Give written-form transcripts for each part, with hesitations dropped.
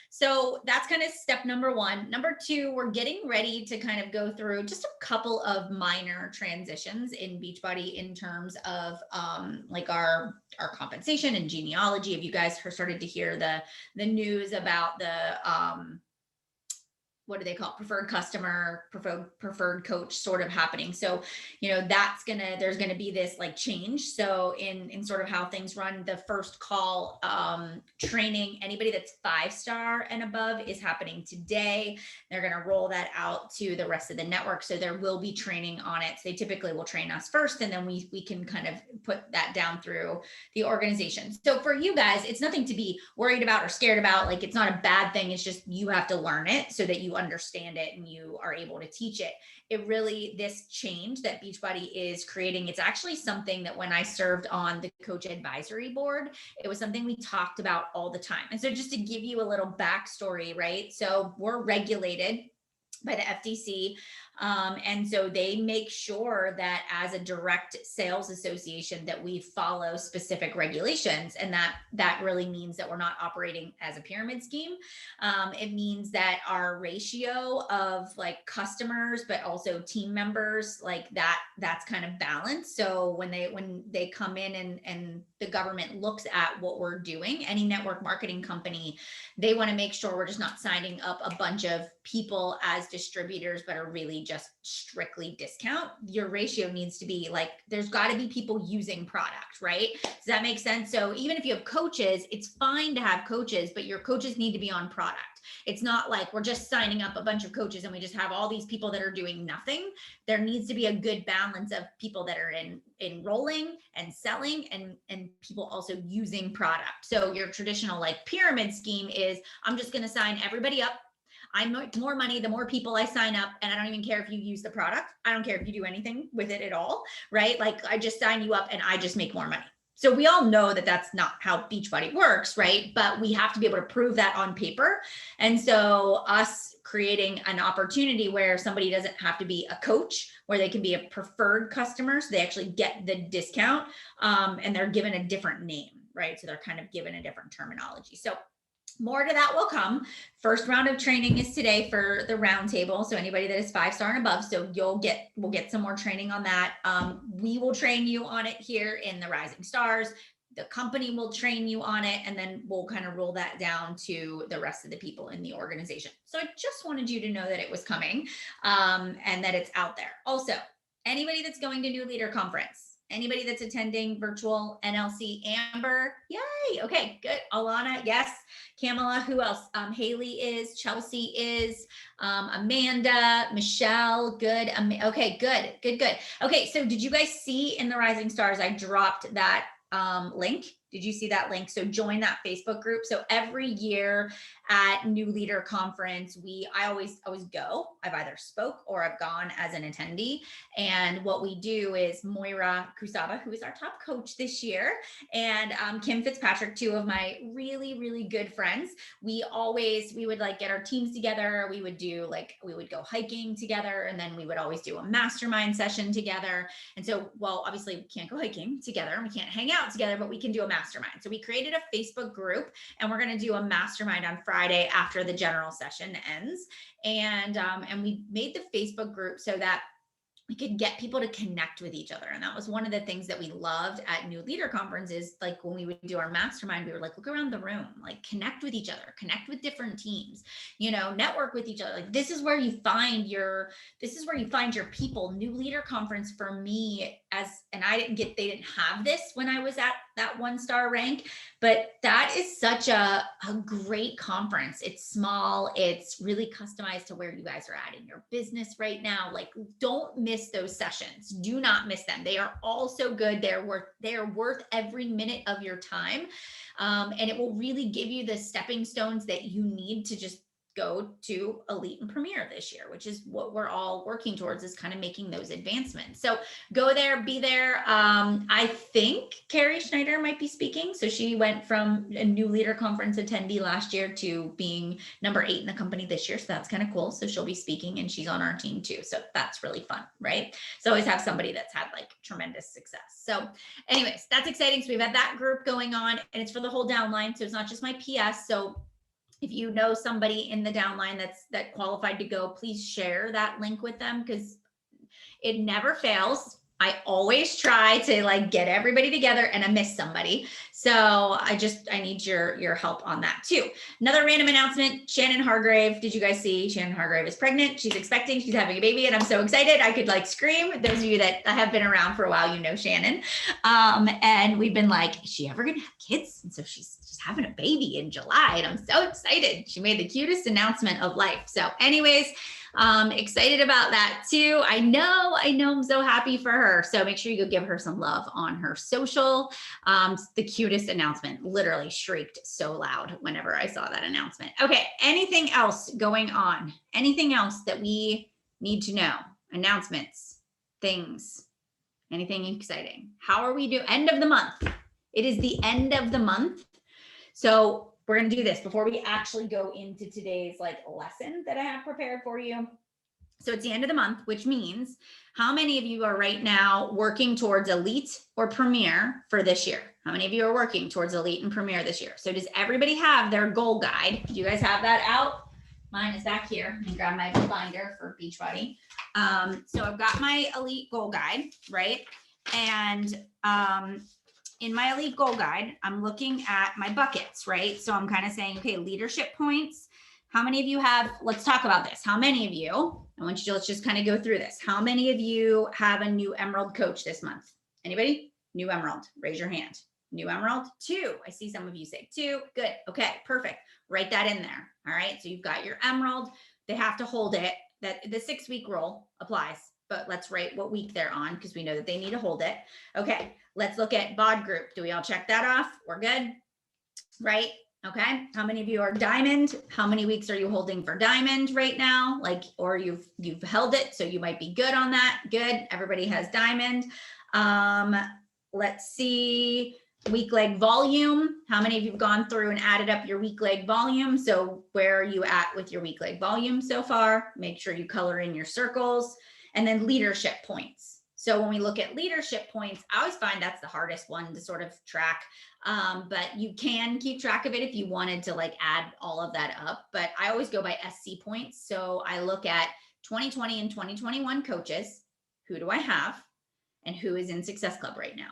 So that's kind of step number one. Number two, we're getting ready to kind of go through just a couple of minor transitions in Beachbody in terms of like our compensation and genealogy. If you guys started to hear the news about the what do they call it? Preferred customer, preferred coach sort of happening. So, there's gonna be this like change. So in sort of how things run, the first call training, anybody that's 5-star and above is happening today. They're gonna roll that out to the rest of the network. So there will be training on it. So they typically will train us first, and then we can kind of put that down through the organization. So for you guys, it's nothing to be worried about or scared about. Like, it's not a bad thing. It's just you have to learn it so that you understand it and you are able to teach it. This change that Beachbody is creating, it's actually something that when I served on the coach advisory board, it was something we talked about all the time. And so just to give you a little backstory, right? So we're regulated by the FTC. And so they make sure that as a direct sales association that we follow specific regulations. And that really means that we're not operating as a pyramid scheme. It means that our ratio of like customers, but also team members, like that's kind of balanced. So when they come in and the government looks at what we're doing, any network marketing company, they want to make sure we're just not signing up a bunch of people as distributors, but are really just strictly discount. Your ratio needs to be like, there's got to be people using product, right? Does that make sense? So even if you have coaches, it's fine to have coaches, but your coaches need to be on product. It's not like we're just signing up a bunch of coaches and we just have all these people that are doing nothing. There needs to be a good balance of people that are enrolling and selling and people also using product. So your traditional like pyramid scheme is, I'm just going to sign everybody up. I make more money the more people I sign up, and I don't even care if you use the product. I don't care if you do anything with it at all, right? Like, I just sign you up and I just make more money. So we all know that that's not how Beachbody works, right? But we have to be able to prove that on paper. And so us creating an opportunity where somebody doesn't have to be a coach, where they can be a preferred customer, so they actually get the discount, and they're given a different name, right? So they're kind of given a different terminology. So more to that will come. First round of training is today for the roundtable. So anybody that is 5-star and above, so we'll get some more training on that. We will train you on it here in the Rising Stars. The company will train you on it, and then we'll kind of roll that down to the rest of the people in the organization. So I just wanted you to know that it was coming, and that it's out there. Also, anybody that's going to New Leader Conference, anybody that's attending virtual NLC, Amber, yay. Okay, good. Alana, yes. Kamala, who else? Haley is, Chelsea is, Amanda, Michelle, good. Okay, good. Okay, so did you guys see in the Rising Stars, I dropped that link? Did you see that link? So join that Facebook group. So every year at New Leader Conference, I always go. I've either spoke or I've gone as an attendee. And what we do is Moira Kusaba, who is our top coach this year, and Kim Fitzpatrick, two of my really, really good friends. We would like get our teams together. We would go hiking together, and then we would always do a mastermind session together. And so, well, obviously we can't go hiking together and we can't hang out together, but we can do a mastermind. So we created a Facebook group, and we're going to do a mastermind on Friday after the general session ends. And we made the Facebook group so that we could get people to connect with each other. And that was one of the things that we loved at New Leader Conference is like when we would do our mastermind, we were like, look around the room, like connect with each other, connect with different teams, network with each other. Like this is where you find your people. New Leader Conference for me they didn't have this when I was at that 1-star rank, but that is such a great conference. It's small. It's really customized to where you guys are at in your business right now. Like, don't miss those sessions. Do not miss them. They are all so good. They are worth every minute of your time. And it will really give you the stepping stones that you need to just go to Elite and Premier this year, which is what we're all working towards, is kind of making those advancements. So go there, be there. I think Carrie Schneider might be speaking. So she went from a New Leader Conference attendee last year to being number 8 in the company this year. So that's kind of cool. So she'll be speaking, and she's on our team too. So that's really fun, right? So always have somebody that's had like tremendous success. So anyways, that's exciting. So we've had that group going on, and it's for the whole downline. So it's not just my PS. So If you know somebody in the downline that qualified to go, please share that link with them, because it never fails. I always try to like get everybody together and I miss somebody. So I need your help on that too. Another random announcement, Shannon Hargrave. Did you guys see Shannon Hargrave is pregnant? She's expecting, she's having a baby, and I'm so excited. I could like scream. Those of you that have been around for a while, you know Shannon. And we've been like, is she ever going to have kids? And so she's just having a baby in July, and I'm so excited. She made the cutest announcement of life. So anyways, excited about that too. I know I'm so happy for her. So make sure you go give her some love on her social. The cutest announcement, literally shrieked so loud whenever I saw that announcement. Okay. Anything else going on? Anything else that we need to know? Announcements, things, anything exciting? How are we doing? End of the month. It is the end of the month. So we're going to do this before we actually go into today's like lesson that I have prepared for you. So it's the end of the month, which means how many of you are right now working towards elite or premier for this year? How many of you are working towards elite and premier this year? So does everybody have their goal guide? Do you guys have that out? Mine is back here. And grab my binder for Beachbody. So I've got my elite goal guide, right? And in my elite goal guide, I'm looking at my buckets, right? So I'm kind of saying, okay, leadership points. How many of you have, let's talk about this. How many of you, I want you to, let's just kind of go through this. How many of you have a new Emerald coach this month? Anybody? New Emerald, raise your hand. New Emerald, 2. I see some of you say 2. Good. Okay, perfect. Write that in there. All right. So you've got your Emerald. They have to hold it. That the 6-week rule applies, but let's write what week they're on because we know that they need to hold it. Okay. Let's look at BOD group. Do we all check that off? We're good, right? Okay. How many of you are diamond? How many weeks are you holding for diamond right now? Like, or you've held it, so you might be good on that. Good. Everybody has diamond. Let's see. Weak leg volume. How many of you have gone through and added up your weak leg volume? So where are you at with your weak leg volume so far? Make sure you color in your circles. And then leadership points. So when we look at leadership points, I always find that's the hardest one to sort of track. But you can keep track of it if you wanted to like add all of that up. But I always go by SC points. So I look at 2020 and 2021 coaches. Who do I have? And who is in Success Club right now?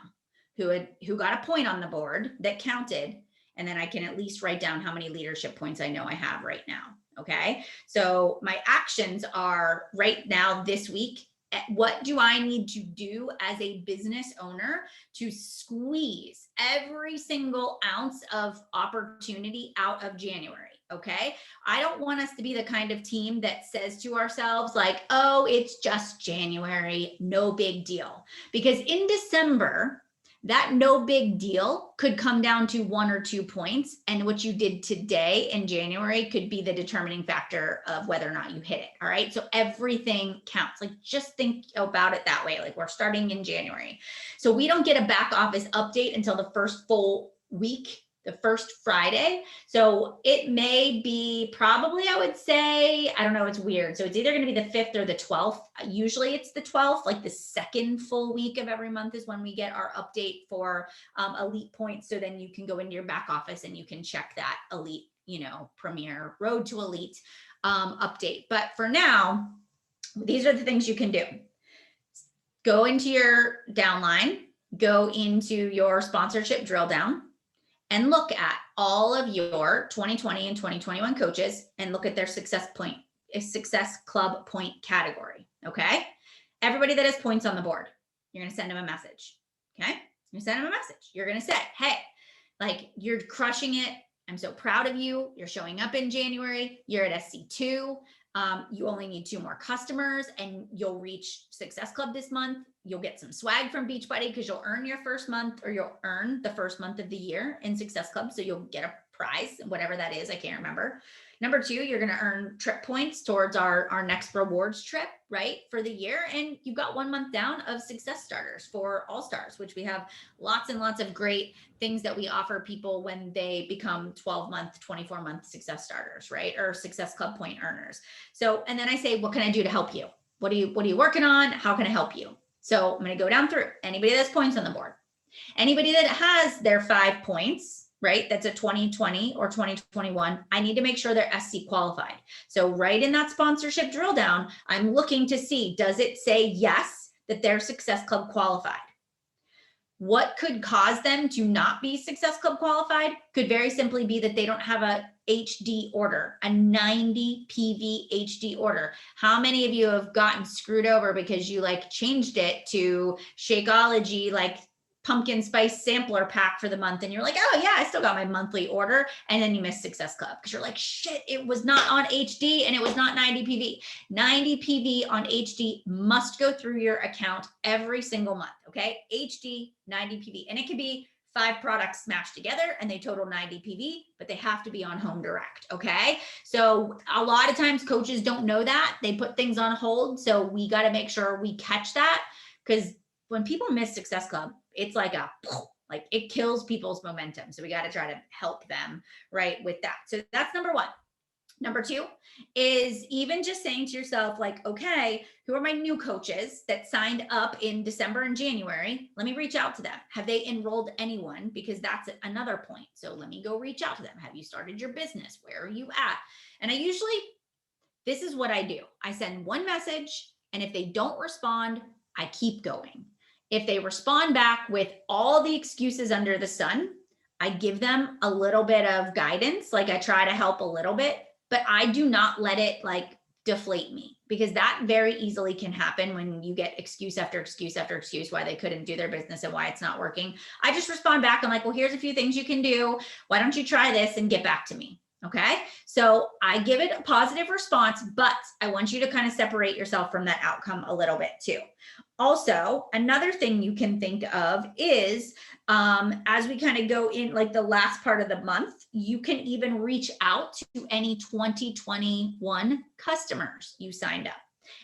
Who got a point on the board that counted. And then I can at least write down how many leadership points I know I have right now. Okay. So my actions are right now this week. What do I need to do as a business owner to squeeze every single ounce of opportunity out of January? Okay. I don't want us to be the kind of team that says to ourselves like, oh, it's just January, no big deal. Because in December, that no big deal could come down to 1 or 2 points. And what you did today in January could be the determining factor of whether or not you hit it. All right. So everything counts. Like just think about it that way. Like we're starting in January. So we don't get a back office update until the first full week, the first Friday. So it may be probably, I would say, I don't know, it's weird. So it's either going to be the 5th or the 12th. Usually it's the 12th, like the second full week of every month is when we get our update for elite points. So then you can go into your back office and you can check that elite, premier road to elite update. But for now, these are the things you can do. Go into your downline, go into your sponsorship drill down, and look at all of your 2020 and 2021 coaches and look at their success club point category. Okay. Everybody that has points on the board, you're going to send them a message. Okay. You're going to send them a message. You're going to say, hey, like you're crushing it. I'm so proud of you. You're showing up in January. You're at SC2. You only need 2 more customers and you'll reach Success Club this month. You'll get some swag from Beachbody because you'll earn your first month, or you'll earn the first month of the year in Success Club. So you'll get a prize, whatever that is. I can't remember. Number 2, you're going to earn trip points towards our next rewards trip, right, for the year. And you've got 1 month down of success starters for All Stars, which we have lots and lots of great things that we offer people when they become 12-month, 24-month success starters, right, or Success Club point earners. So, and then I say, what can I do to help you? What are you working on? How can I help you? So I'm going to go down through anybody that's points on the board, anybody that has their 5 points, right? That's a 2020 or 2021. I need to make sure they're SC qualified. So right in that sponsorship drill down, I'm looking to see, does it say yes, that they're Success Club qualified? What could cause them to not be Success Club qualified could very simply be that they don't have a HD order, a 90 PV HD order. How many of you have gotten screwed over because you like changed it to Shakeology, like pumpkin spice sampler pack for the month, and you're like, oh yeah, I still got my monthly order, and then you miss Success Club because you're like, shit, it was not on HD and it was not 90 PV. 90 PV on HD must go through your account every single month. Okay, HD 90 PV, and it could be 5 products smashed together and they total 90 PV, but they have to be on home direct. Okay, so a lot of times coaches don't know that, they put things on hold, so we got to make sure we catch that, because when people miss Success Club, it's like like it kills people's momentum. So we got to try to help them right with that. So that's number one. Number two is even just saying to yourself, like, okay, who are my new coaches that signed up in December and January? Let me reach out to them. Have they enrolled anyone? Because that's another point. So let me go reach out to them. Have you started your business? Where are you at? And I usually, this is what I do. I send one message, and if they don't respond, I keep going. If they respond back with all the excuses under the sun, I give them a little bit of guidance. Like I try to help a little bit, but I do not let it like deflate me, because that very easily can happen when you get excuse after excuse after excuse why they couldn't do their business and why it's not working. I just respond back. I'm like, well, here's a few things you can do. Why don't you try this and get back to me? Okay. So I give it a positive response, but I want you to kind of separate yourself from that outcome a little bit too. Also, another thing you can think of is as we kind of go in like the last part of the month, you can even reach out to any 2021 customers you signed up.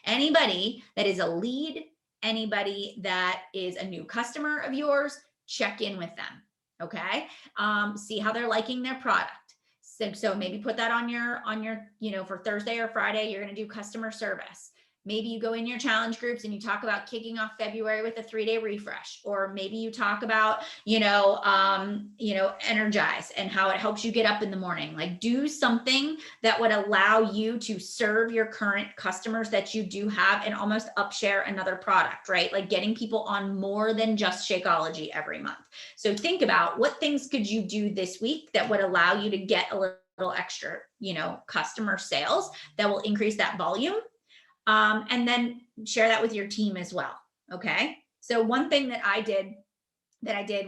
Anybody that is a lead, anybody that is a new customer of yours, check in with them. Okay. See how they're liking their product. So maybe put that on your, for Thursday or Friday, you're going to do customer service. Maybe you go in your challenge groups and you talk about kicking off February with a 3-day refresh, or maybe you talk about, energize and how it helps you get up in the morning. Like do something that would allow you to serve your current customers that you do have and almost upshare another product, right? Like getting people on more than just Shakeology every month. So think about what things could you do this week that would allow you to get a little extra, customer sales that will increase that volume. And then share that with your team as well. Okay. So one thing that I did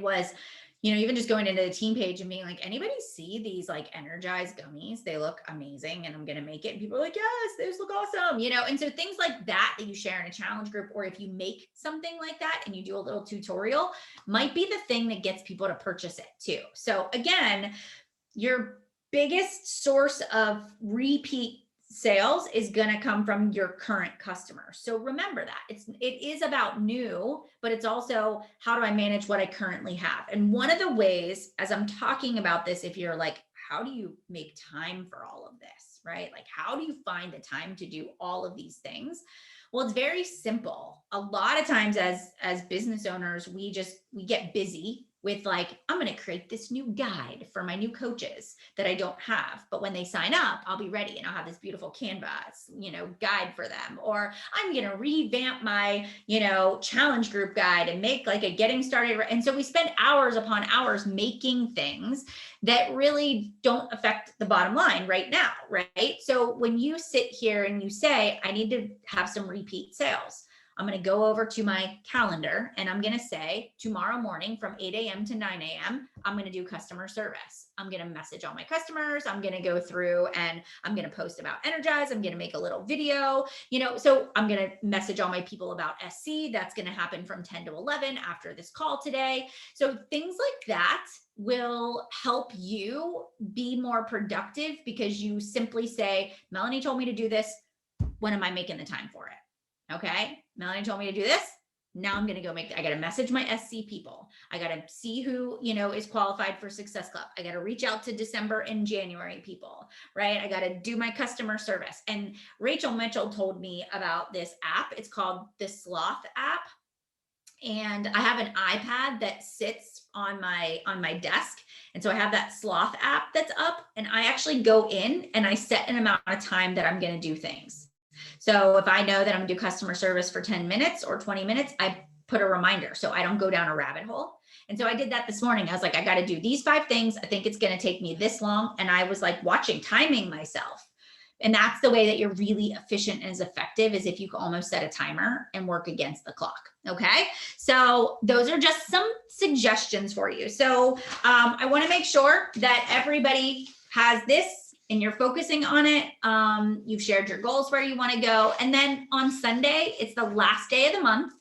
was, even just going into the team page and being like, anybody see these like energized gummies? They look amazing and I'm going to make it. And people are like, yes, those look awesome. And so things like that you share in a challenge group, or if you make something like that and you do a little tutorial, might be the thing that gets people to purchase it too. So again, your biggest source of repeat sales is going to come from your current customers. So remember that it is about new, but it's also how do I manage what I currently have? And one of the ways, as I'm talking about this, if you're like, how do you make time for all of this, right? Like, how do you find the time to do all of these things? Well, it's very simple. A lot of times as business owners, we get busy with like, I'm going to create this new guide for my new coaches that I don't have. But when they sign up, I'll be ready and I'll have this beautiful canvas, guide for them. Or I'm going to revamp my, challenge group guide and make like a getting started. And so we spend hours upon hours making things that really don't affect the bottom line right now, right? So when you sit here and you say, I need to have some repeat sales, I'm going to go over to my calendar and I'm going to say tomorrow morning from 8 a.m. to 9 a.m., I'm going to do customer service. I'm going to message all my customers. I'm going to go through and I'm going to post about Energize. I'm going to make a little video, so I'm going to message all my people about SC. That's going to happen from 10 to 11 after this call today. So things like that will help you be more productive because you simply say, Melanie told me to do this. When am I making the time for it? Okay. Melanie told me to do this. Now I'm going to go I got to message my SC people. I got to see who, is qualified for Success Club. I got to reach out to December and January people, right? I got to do my customer service. And Rachel Mitchell told me about this app. It's called the Sloth app. And I have an iPad that sits on my desk. And so I have that Sloth app that's up, and I actually go in and I set an amount of time that I'm going to do things. So if I know that I'm going to do customer service for 10 minutes or 20 minutes, I put a reminder so I don't go down a rabbit hole. And so I did that this morning. I was like, I got to do these 5 things. I think it's going to take me this long. And I was like timing myself. And that's the way that you're really efficient and as effective, is if you can almost set a timer and work against the clock. Okay. So those are just some suggestions for you. So I want to make sure that everybody has this and you're focusing on it. You've shared your goals where you want to go. And then on Sunday, it's the last day of the month.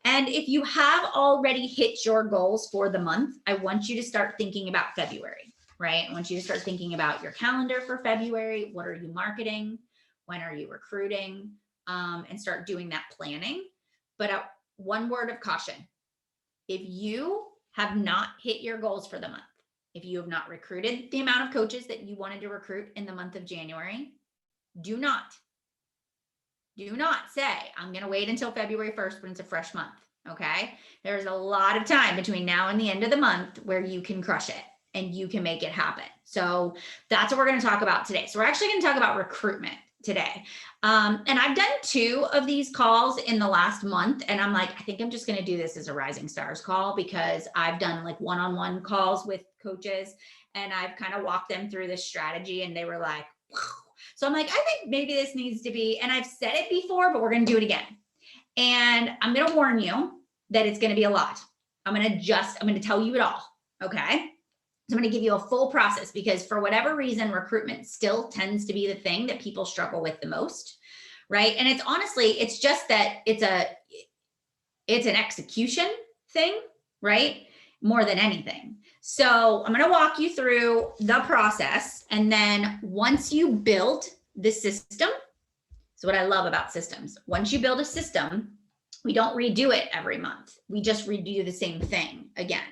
And if you have already hit your goals for the month, I want you to start thinking about February, right? I want you to start thinking about your calendar for February. What are you marketing? When are you recruiting? And start doing that planning. But one word of caution: if you have not hit your goals for the month, if you have not recruited the amount of coaches that you wanted to recruit in the month of January, do not say, I'm going to wait until February 1st when it's a fresh month. Okay. There's a lot of time between now and the end of the month where you can crush it and you can make it happen. So that's what we're going to talk about today. So we're actually going to talk about recruitment today. And I've done 2 of these calls in the last month. And I'm like, I think I'm just going to do this as a Rising Stars call, because I've done like one-on-one calls with coaches and I've kind of walked them through this strategy and they were like, wow. So I'm like, I think maybe this needs to be, and I've said it before, but we're going to do it again. And I'm going to warn you that it's going to be a lot. I'm going to tell you it all. Okay. So I'm going to give you a full process, because for whatever reason, recruitment still tends to be the thing that people struggle with the most. Right. And it's honestly, it's just that it's an execution thing, right? More than anything. So I'm going to walk you through the process. And then once you build the system, so what I love about systems, once you build a system, we don't redo it every month. We just redo the same thing again,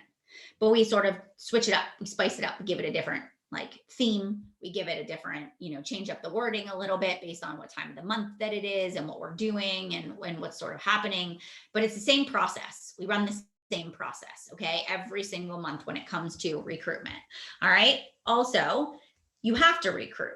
but we sort of switch it up. We spice it up, we give it a different like theme. We give it a different, change up the wording a little bit based on what time of the month that it is and what we're doing and what's sort of happening. But it's the same process. We run the same process, okay, every single month when it comes to recruitment. All right. Also, you have to recruit.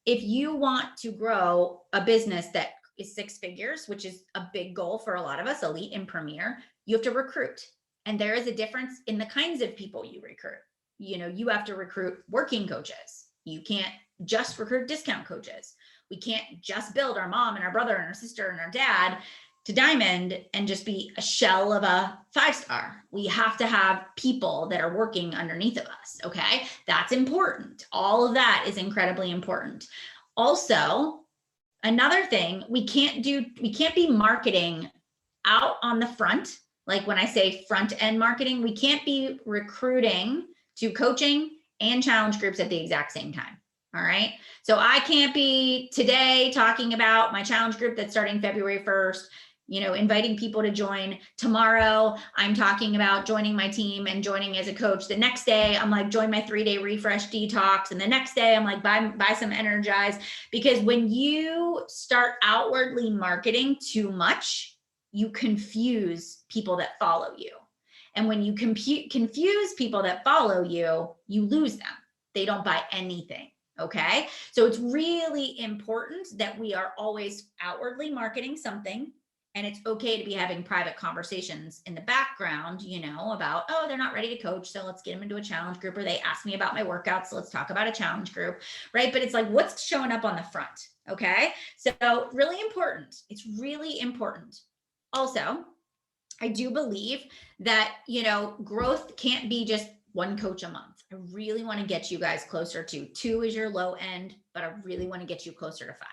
If you want to grow a business that is 6 figures, which is a big goal for a lot of us, elite and premier, you have to recruit. And there is a difference in the kinds of people you recruit. You have to recruit working coaches. You can't just recruit discount coaches. We can't just build our mom and our brother and our sister and our dad to diamond and just be a shell of a 5-star. We have to have people that are working underneath of us. Okay. That's important. All of that is incredibly important. Also, another thing, we can't be marketing out on the front. Like when I say front end marketing, we can't be recruiting to coaching and challenge groups at the exact same time. All right. So I can't be today talking about my challenge group that's starting February 1st, inviting people to join. Tomorrow, I'm talking about joining my team and joining as a coach. The next day, I'm like, join my 3-day refresh detox. And the next day, I'm like, buy some Energize. Because when you start outwardly marketing too much, you confuse people that follow you. And when you confuse people that follow you, you lose them. They don't buy anything. Okay. So it's really important that we are always outwardly marketing something. And it's okay to be having private conversations in the background, about, oh, they're not ready to coach, so let's get them into a challenge group, or they asked me about my workouts, so let's talk about a challenge group, right? But it's like, what's showing up on the front, okay? So really important. It's really important. Also, I do believe that, growth can't be just 1 coach a month. I really want to get you guys closer to 2 is your low end, but I really want to get you closer to 5.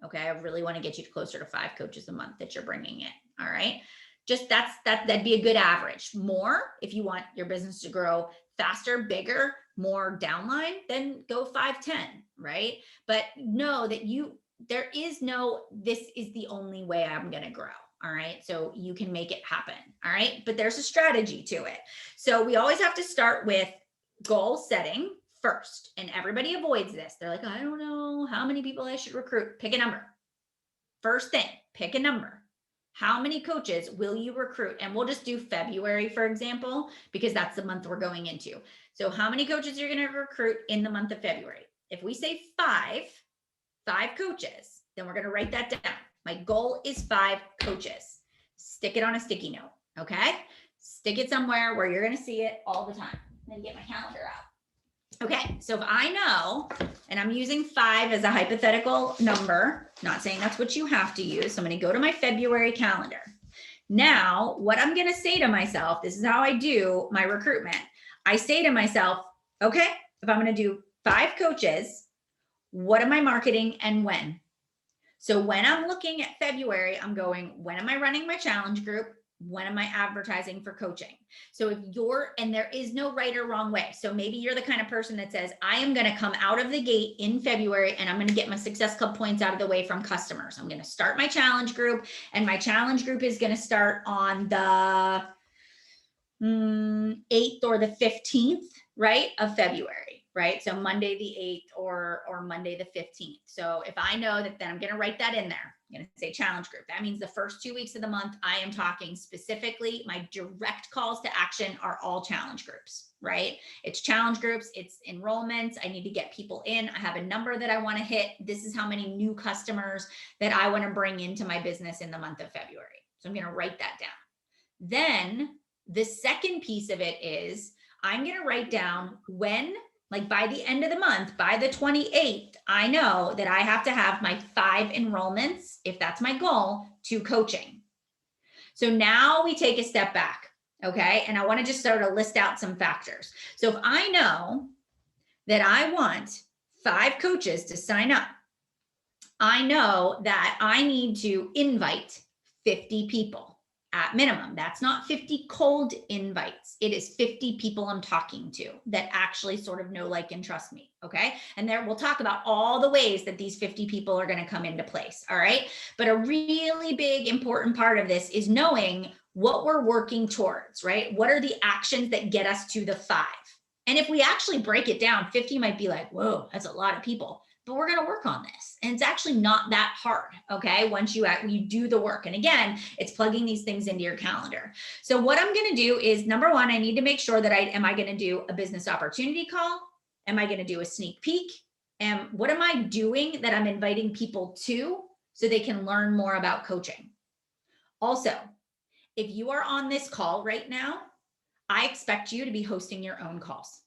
Okay. I really want to get you closer to 5 coaches a month that you're bringing in. All right. Just that'd be a good average. More, if you want your business to grow faster, bigger, more downline, then go 5, 10. Right. But know that this is the only way I'm going to grow. All right. So you can make it happen. All right. But there's a strategy to it. So we always have to start with goal setting first. And everybody avoids this. They're like, I don't know how many people I should recruit. Pick a number. First thing, pick a number. How many coaches will you recruit? And we'll just do February, for example, because that's the month we're going into. So how many coaches you're going to recruit in the month of February? If we say five coaches, then we're going to write that down. My goal is 5 coaches. Stick it on a sticky note, okay? Stick it somewhere where you're going to see it all the time. Then get my calendar out. Okay, so if I know, and I'm using 5 as a hypothetical number, not saying that's what you have to use. So I'm going to go to my February calendar. Now, what I'm going to say to myself, this is how I do my recruitment. I say to myself, okay, if I'm going to do 5 coaches, what am I marketing and when? So when I'm looking at February, I'm going, when am I running my challenge group? When am I advertising for coaching? So if you're, and there is no right or wrong way. So maybe you're the kind of person that says, I am going to come out of the gate in February and I'm going to get my Success Club points out of the way from customers. I'm going to start my challenge group, and my challenge group is going to start on the 8th or the 15th, right, of February, right? So Monday the 8th or Monday the 15th. So if I know that, then I'm going to write that in there. I'm going to say challenge group. That means the first 2 weeks of the month, I am talking specifically, my direct calls to action are all challenge groups, right? It's challenge groups, it's enrollments. I need to get people in. I have a number that I want to hit. This is how many new customers that I want to bring into my business in the month of February. So I'm going to write that down. Then the second piece of it is I'm going to write down when, like by the end of the month, by the 28th, I know that I have to have my 5 enrollments, if that's my goal, to coaching. So now we take a step back, okay? And I want to just sort of list out some factors. So if I know that I want 5 coaches to sign up, I know that I need to invite 50 people. At minimum. That's not 50 cold invites. It is 50 people I'm talking to that actually sort of know, like, and trust me. Okay. And there we'll talk about all the ways that these 50 people are going to come into place. All right. But a really big, important part of this is knowing what we're working towards, right? What are the actions that get us to the 5? And if we actually break it down, 50 might be like, whoa, that's a lot of people. But we're going to work on this. And it's actually not that hard, okay? Once you do the work. And again, it's plugging these things into your calendar. So what I'm going to do is, number 1, I need to make sure that am I going to do a business opportunity call? Am I going to do a sneak peek? And what am I doing that I'm inviting people to so they can learn more about coaching? Also, if you are on this call right now, I expect you to be hosting your own calls.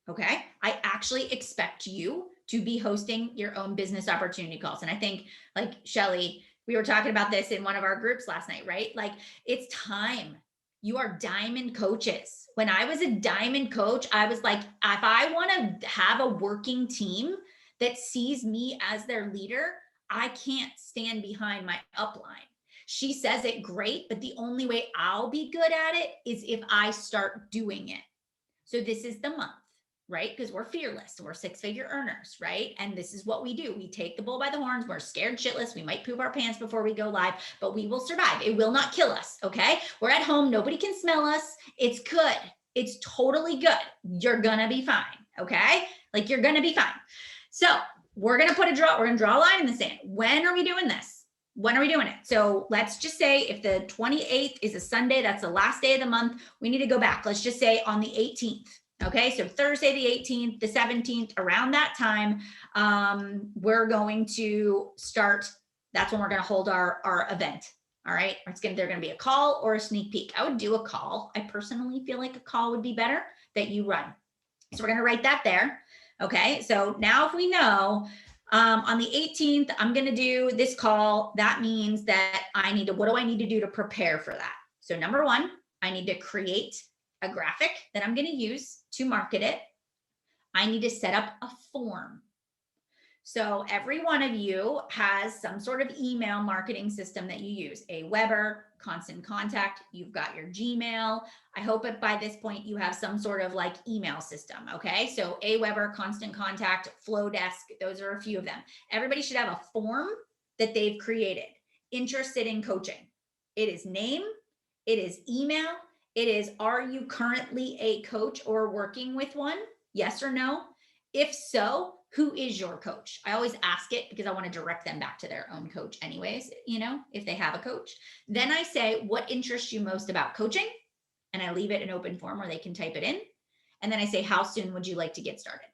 Okay? I actually expect you to be hosting your own business opportunity calls. And I think, like Shelly, we were talking about this in one of our groups last night, right? Like, it's time. You are diamond coaches. When I was a diamond coach, I was like, if I want to have a working team that sees me as their leader, I can't stand behind my upline. She says it great, but the only way I'll be good at it is if I start doing it. So this is the month, right? Because we're fearless. We're 6-figure earners, right? And this is what we do. We take the bull by the horns. We're scared shitless. We might poop our pants before we go live, but we will survive. It will not kill us, okay? We're at home. Nobody can smell us. It's good. It's totally good. You're going to be fine, okay? Like, you're going to be fine. So we're going to draw a line in the sand. When are we doing this? When are we doing it? So let's just say if the 28th is a Sunday, that's the last day of the month, we need to go back. Let's just say on the 18th. Okay, so Thursday the 18th, the 17th, around that time, we're going to start. That's when we're going to hold our event. All right, they're going to be a call or a sneak peek. I would do a call. I personally feel like a call would be better that you run. So we're going to write that there. Okay, so now if we know on the 18th, I'm going to do this call, that means that what do I need to do to prepare for that? So number 1, I need to create a graphic that I'm going to use to market it. I need to set up a form. So every one of you has some sort of email marketing system that you use, Aweber, Constant Contact, you've got your Gmail. I hope that by this point you have some sort of like email system, okay? So Aweber, Constant Contact, Flowdesk, those are a few of them. Everybody should have a form that they've created, interested in coaching. It is name, it is email, it is, are you currently a coach or working with one? Yes or no? If so, who is your coach? I always ask it because I want to direct them back to their own coach anyways, if they have a coach. Then I say, what interests you most about coaching? And I leave it an open form where they can type it in. And then I say, how soon would you like to get started?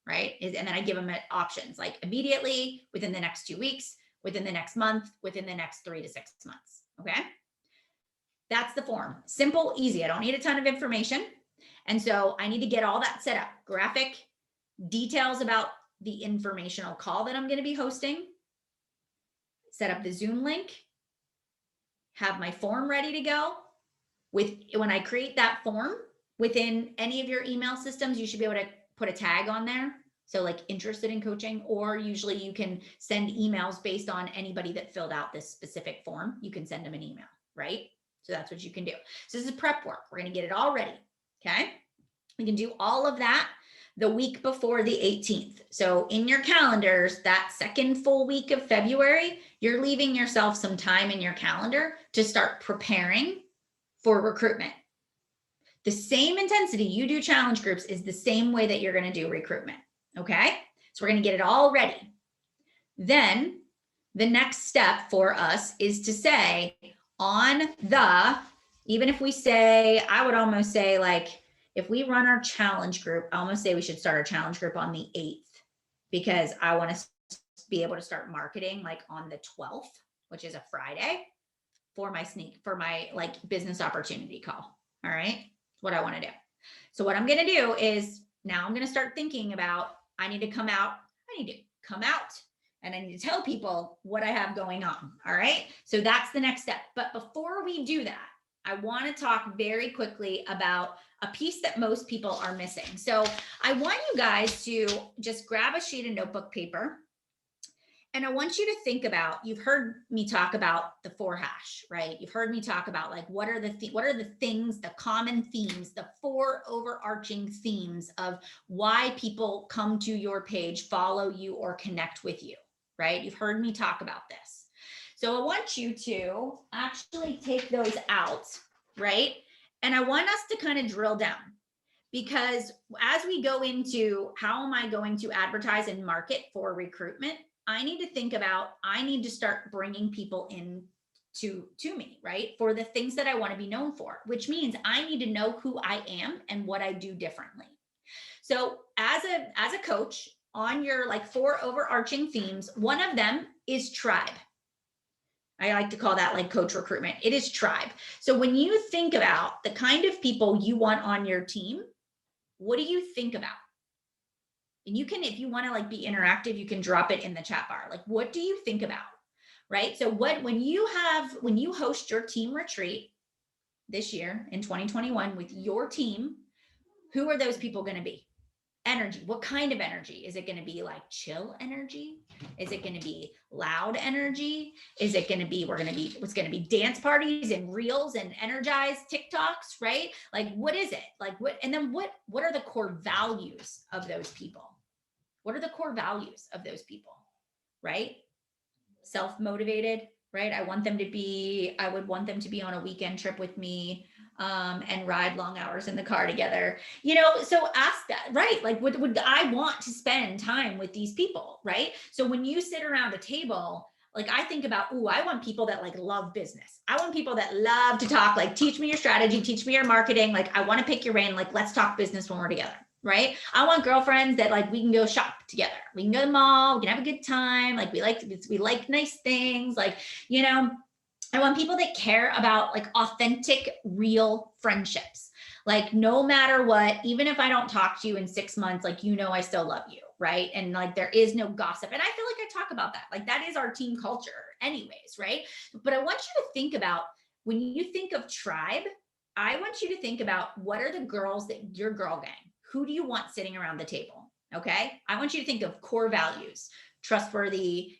Right? And then I give them options like immediately, within the next 2 weeks, within the next month, within the next 3 to 6 months. Okay. That's the form. Simple, easy. I don't need a ton of information. And so I need to get all that set up. Graphic, details about the informational call that I'm going to be hosting, set up the Zoom link, have my form ready to go. When I create that form within any of your email systems, you should be able to put a tag on there. So like interested in coaching, or usually you can send emails based on anybody that filled out this specific form. You can send them an email, right? So that's what you can do. So this is prep work. We're going to get it all ready. Okay. We can do all of that the week before the 18th. So in your calendars, that second full week of February, you're leaving yourself some time in your calendar to start preparing for recruitment. The same intensity you do challenge groups is the same way that you're going to do recruitment. Okay. So we're going to get it all ready. Then the next step for us is to say even if we say, I would almost say like, if we run our challenge group, I almost say we should start our challenge group on the 8th, because I want to be able to start marketing like on the 12th, which is a Friday, for my like business opportunity call. All right. What I want to do. So what I'm going to do is now I'm going to start thinking about, I need to come out and I need to tell people what I have going on. All right. So that's the next step. But before we do that, I want to talk very quickly about a piece that most people are missing. So I want you guys to just grab a sheet of notebook paper. And I want you to think about, you've heard me talk about the 4 hash, right? You've heard me talk about like, what are the things, the common themes, the 4 overarching themes of why people come to your page, follow you, or connect with you, right? You've heard me talk about this. So I want you to actually take those out, right? And I want us to kind of drill down, because as we go into how am I going to advertise and market for recruitment, I need to think about, I need to start bringing people in to me, right? For the things that I want to be known for, which means I need to know who I am and what I do differently. So as a coach, on your like 4 overarching themes, one of them is tribe. I like to call that like coach recruitment. It is tribe. So when you think about the kind of people you want on your team, what do you think about? And you can, if you want to like be interactive, you can drop it in the chat bar. Like, what do you think about? Right? So when you host your team retreat this year in 2021 with your team, who are those people going to be? Energy. What kind of energy? Is it going to be like chill energy? Is it going to be loud energy? Is it going to be, what's going to be dance parties and reels and energized TikToks, right? Like, what is it? Like and then what are the core values of those people? What are the core values of those people, right? Self-motivated, right? I would want them to be on a weekend trip with me, and ride long hours in the car together, so ask that, right? Like, would I want to spend time with these people, right? So when you sit around a table, like I think about, I want people that like love business. I want people that love to talk, like, teach me your strategy, teach me your marketing. Like, I want to pick your brain. Like, let's talk business when we're together, right? I want girlfriends that like, we can go shop together. We can go to the mall. We can have a good time. Like, we like nice things. Like, I want people that care about like authentic, real friendships. Like, no matter what, even if I don't talk to you in 6 months, like, I still love you, right? And like, there is no gossip. And I feel like I talk about that. Like, that is our team culture anyways, right? But I want you to think about, when you think of tribe, I want you to think about, what are the girls that your girl gang? Who do you want sitting around the table? Okay. I want you to think of core values. Trustworthy,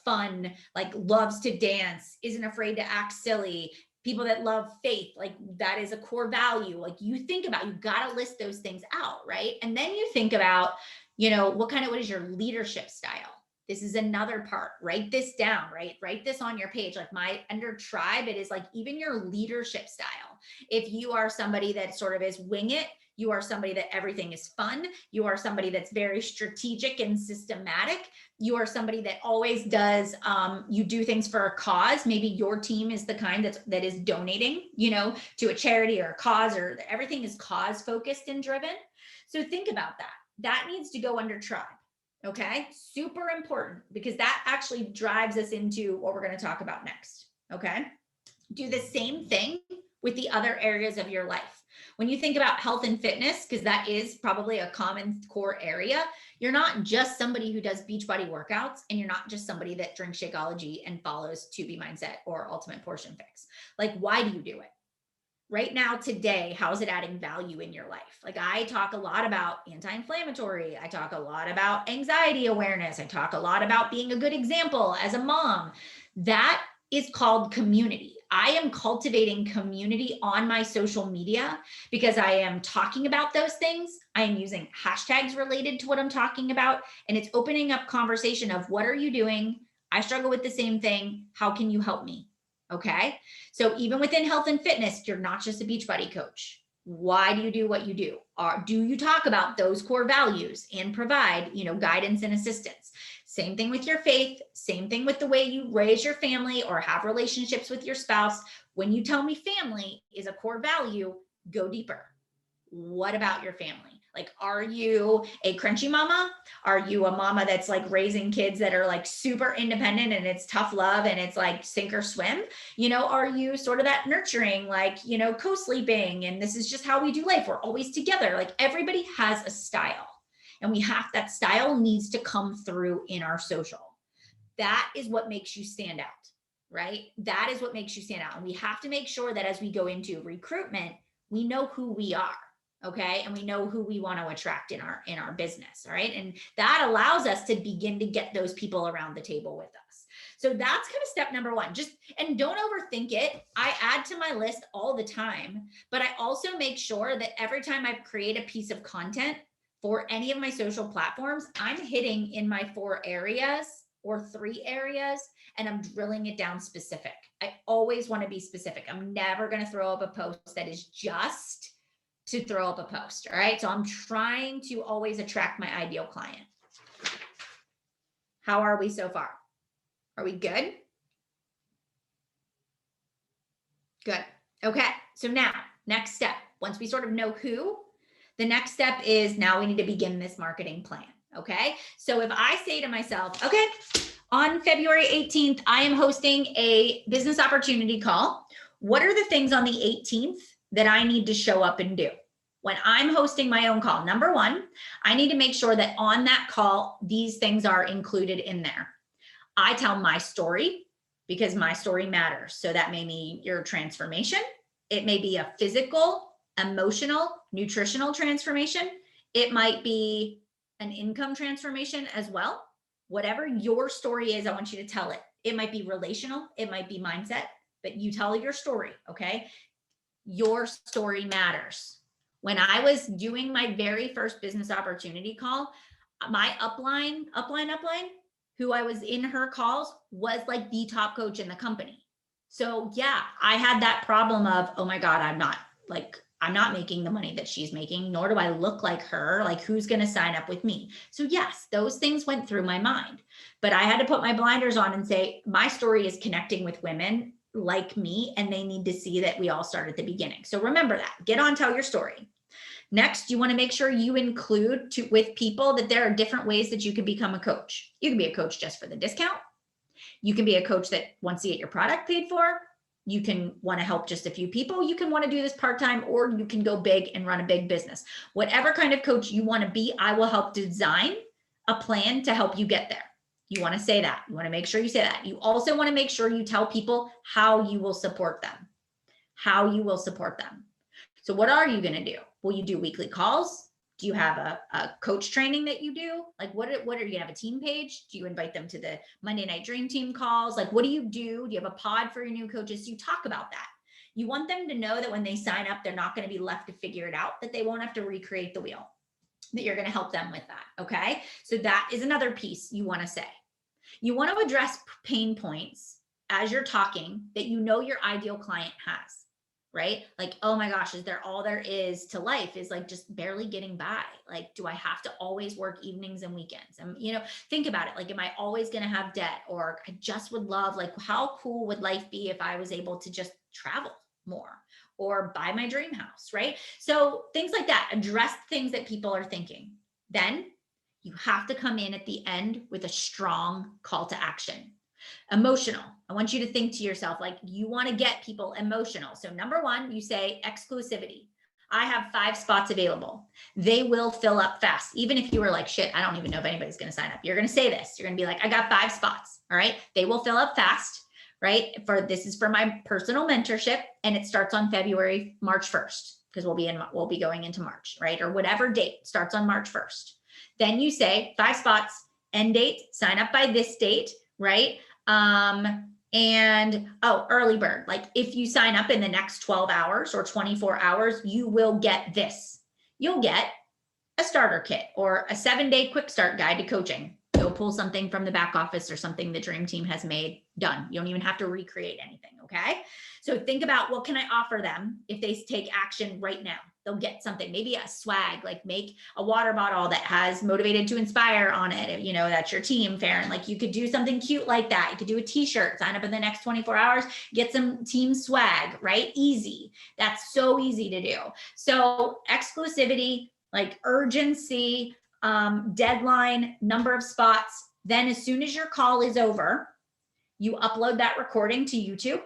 fun, like loves to dance, isn't afraid to act silly, people that love faith, like that is a core value. Like, you think about, you got to list those things out, right? And then you think about, what is your leadership style? This is another part. Write this down, right? Write this on your page. Like, under tribe, it is like even your leadership style. If you are somebody that sort of is wing it, You are somebody that everything is fun. You are somebody that's very strategic and systematic. You are somebody that always does, you do things for a cause. Maybe your team is the kind that is donating, to a charity or a cause, or everything is cause focused and driven. So think about that. That needs to go under tribe. Okay. Super important, because that actually drives us into what we're going to talk about next. Okay. Do the same thing with the other areas of your life. When you think about health and fitness, because that is probably a common core area, you're not just somebody who does Beachbody workouts, and you're not just somebody that drinks Shakeology and follows 2B Mindset or Ultimate Portion Fix. Like, why do you do it? Right now, today, how is it adding value in your life? Like, I talk a lot about anti-inflammatory. I talk a lot about anxiety awareness. I talk a lot about being a good example as a mom. That is called community. I am cultivating community on my social media because I am talking about those things. I am using hashtags related to what I'm talking about, and it's opening up conversation of, what are you doing? I struggle with the same thing. How can you help me? Okay. So even within health and fitness, you're not just a Beachbody coach. Why do you do what you do? Do you talk about those core values and provide, guidance and assistance? Same thing with your faith. Same thing with the way you raise your family or have relationships with your spouse. When you tell me family is a core value, go deeper. What about your family? Like, are you a crunchy mama? Are you a mama that's like raising kids that are like super independent and it's tough love and it's like sink or swim? Are you sort of that nurturing, like, co-sleeping, and this is just how we do life, we're always together? Like, everybody has a style, and that style needs to come through in our social. That is what makes you stand out, right? That is what makes you stand out. And we have to make sure that as we go into recruitment, we know who we are. Okay. And we know who we want to attract in our business. All right. And that allows us to begin to get those people around the table with us. So that's kind of step number one. And don't overthink it. I add to my list all the time, but I also make sure that every time I create a piece of content for any of my social platforms, I'm hitting in my 4 areas or 3 areas, and I'm drilling it down specific. I always want to be specific. I'm never going to throw up a post that is just to throw up a post. All right. So I'm trying to always attract my ideal client. How are we so far? Are we good? Good. Okay. So now, next step, once we sort of know who, the next step is, now we need to begin this marketing plan. Okay. So if I say to myself, okay, on February 18th, I am hosting a business opportunity call. What are the things on the 18th that I need to show up and do? When I'm hosting my own call, number one, I need to make sure that on that call, these things are included in there. I tell my story, because my story matters. So that may be your transformation. It may be a physical, emotional, nutritional transformation. It might be an income transformation as well. Whatever your story is, I want you to tell it. It might be relational. It might be mindset, but you tell your story. Okay. Your story matters. When I was doing my very first business opportunity call, my upline, who I was in her calls, was like the top coach in the company. So yeah, I had that problem of, oh my God, I'm not making the money that she's making, nor do I look like her. Like, who's going to sign up with me? So yes, those things went through my mind, but I had to put my blinders on and say, my story is connecting with women like me, and they need to see that we all start at the beginning. So remember that. Get on, tell your story. Next, you want to make sure you include with people that there are different ways that you can become a coach. You can be a coach just for the discount. You can be a coach that wants to get your product paid for. You can want to help just a few people. You can want to do this part-time, or you can go big and run a big business. Whatever kind of coach you want to be, I will help design a plan to help you get there. You want to say that. You want to make sure you say that. You also want to make sure you tell people how you will support them. How you will support them. So what are you going to do? Will you do weekly calls? Do you have a coach training that you do? Like, what are you going to have a team page? Do you invite them to the Monday Night Dream Team calls? Like, what do you do? Do you have a pod for your new coaches? You talk about that. You want them to know that when they sign up, they're not going to be left to figure it out, that they won't have to recreate the wheel, that you're going to help them with that. Okay. So that is another piece you want to say. You want to address pain points as you're talking that you know your ideal client has. right? Like, oh my gosh, is there all there is to life is like just barely getting by? Like, do I have to always work evenings and weekends? And, think about it. Like, am I always going to have debt? Or I just would love, like, how cool would life be if I was able to just travel more or buy my dream house, right? So things like that, address things that people are thinking. Then you have to come in at the end with a strong call to action. Emotional. I want you to think to yourself, like, you want to get people emotional. So number one, you say exclusivity. I have 5 spots available. They will fill up fast. Even if you were like, shit, I don't even know if anybody's going to sign up. You're going to say this. You're going to be like, I got 5 spots. All right. They will fill up fast, right? This is for my personal mentorship. And it starts on March 1st, because we'll be going into March, right? Or whatever date starts on March 1st. Then you say 5 spots, end date, sign up by this date, right? Early bird, like if you sign up in the next 12 hours or 24 hours, you will get this. You'll get a starter kit or a 7-day quick start guide to coaching. Go pull something from the back office or something the dream team has made. Done. You don't even have to recreate anything. Okay. So think about, what can I offer them if they take action right now? They'll get something, maybe a swag, like make a water bottle that has motivated to inspire on it. That's your team, Farron. Like, you could do something cute like that. You could do a t-shirt, sign up in the next 24 hours, get some team swag, right? Easy. That's so easy to do. So exclusivity, like urgency, deadline, number of spots. Then as soon as your call is over, you upload that recording to YouTube,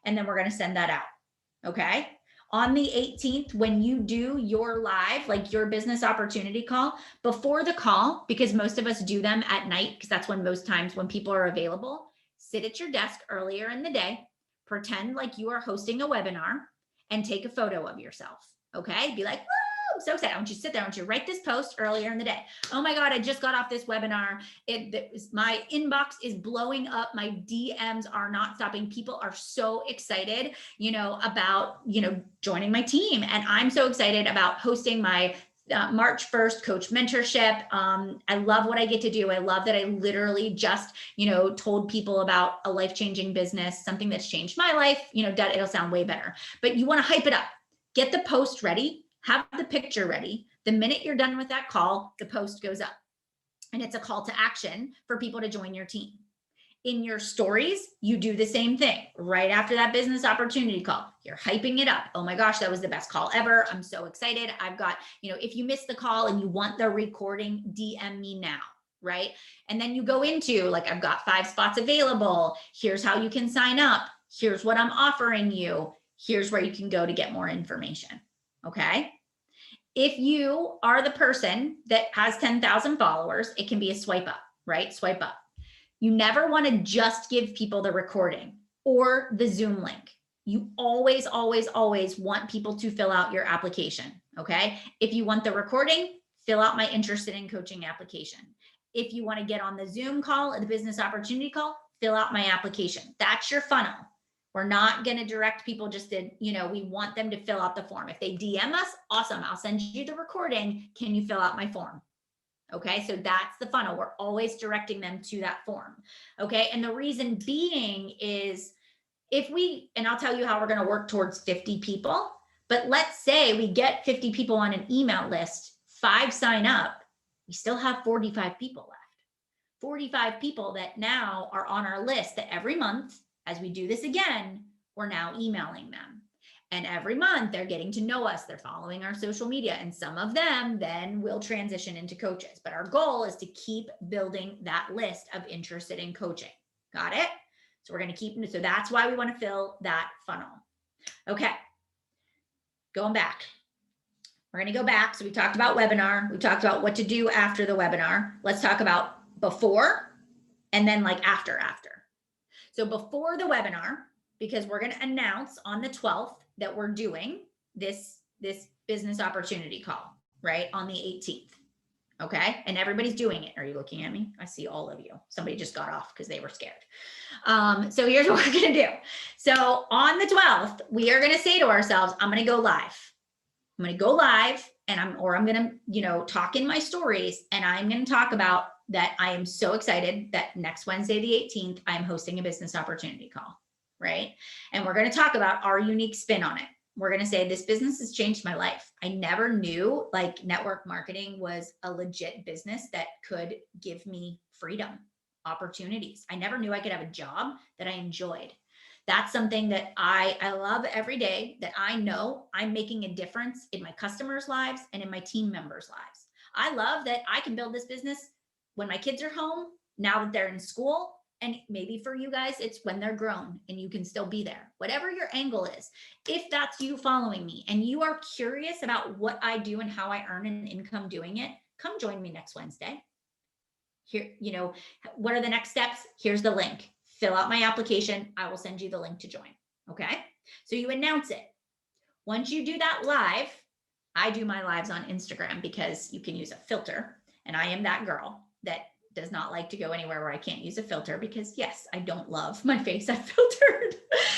and then we're going to send that out. Okay. On the 18th, when you do your live, like your business opportunity call, before the call, because most of us do them at night, because that's when most times when people are available, sit at your desk earlier in the day, pretend like you are hosting a webinar, and take a photo of yourself. Okay. Be like, I'm so excited. I want you to sit there. I want you to write this post earlier in the day. Oh my God, I just got off this webinar. My inbox is blowing up. My DMs are not stopping. People are so excited, about, joining my team. And I'm so excited about hosting my March 1st coach mentorship. I love what I get to do. I love that I literally just, told people about a life-changing business, something that's changed my life. It'll sound way better, but you want to hype it up. Get the post ready. Have the picture ready. The minute you're done with that call, the post goes up, and it's a call to action for people to join your team. In your stories, you do the same thing. Right after that business opportunity call, you're hyping it up. Oh my gosh, that was the best call ever. I'm so excited. I've got, if you missed the call and you want the recording, DM me now. Right. And then you go into, like, I've got 5 spots available. Here's how you can sign up. Here's what I'm offering you. Here's where you can go to get more information. Okay. If you are the person that has 10,000 followers, it can be a swipe up, right? Swipe up. You never want to just give people the recording or the Zoom link. You always, always, always want people to fill out your application. Okay. If you want the recording, fill out my interested in coaching application. If you want to get on the Zoom call or the business opportunity call, fill out my application. That's your funnel. We're not going to direct people just to, we want them to fill out the form. If they DM us, awesome. I'll send you the recording. Can you fill out my form? Okay. So that's the funnel. We're always directing them to that form. Okay. And the reason being is and I'll tell you how we're going to work towards 50 people, but let's say we get 50 people on an email list, 5 sign up, we still have 45 people left. 45 people that now are on our list that every month, as we do this again, we're now emailing them. And every month they're getting to know us. They're following our social media, and some of them then will transition into coaches. But our goal is to keep building that list of interested in coaching. Got it? So we're going to so that's why we want to fill that funnel. Okay. Going back. We're going to go back. So we talked about webinar. We talked about what to do after the webinar. Let's talk about before and then like after. So before the webinar, because we're going to announce on the 12th that we're doing this business opportunity call, right? On the 18th. Okay. And everybody's doing it. Are you looking at me? I see all of you. Somebody just got off because they were scared. So here's what we're going to do. So on the 12th, we are going to say to ourselves, I'm going to go live. I'm going to go live, and I'm going to, talk in my stories, and I'm going to talk about that. I am so excited that next Wednesday, the 18th, I'm hosting a business opportunity call, right? And we're going to talk about our unique spin on it. we're going to say this business has changed my life. I never knew like network marketing was a legit business that could give me freedom, opportunities. I never knew I could have a job that I enjoyed. That's something that I love every day, that I know I'm making a difference in my customers' lives and in my team members' lives. I love that I can build this business when my kids are home, now that they're in school, and maybe for you guys, it's when they're grown and you can still be there. Whatever your angle is, if that's you following me and you are curious about what I do and how I earn an income doing it, come join me next Wednesday. Here, what are the next steps? Here's the link. Fill out my application. I will send you the link to join. Okay. So you announce it. Once you do that live, I do my lives on Instagram because you can use a filter. And I am that girl that does not like to go anywhere where I can't use a filter because yes, I don't love my face I've filtered.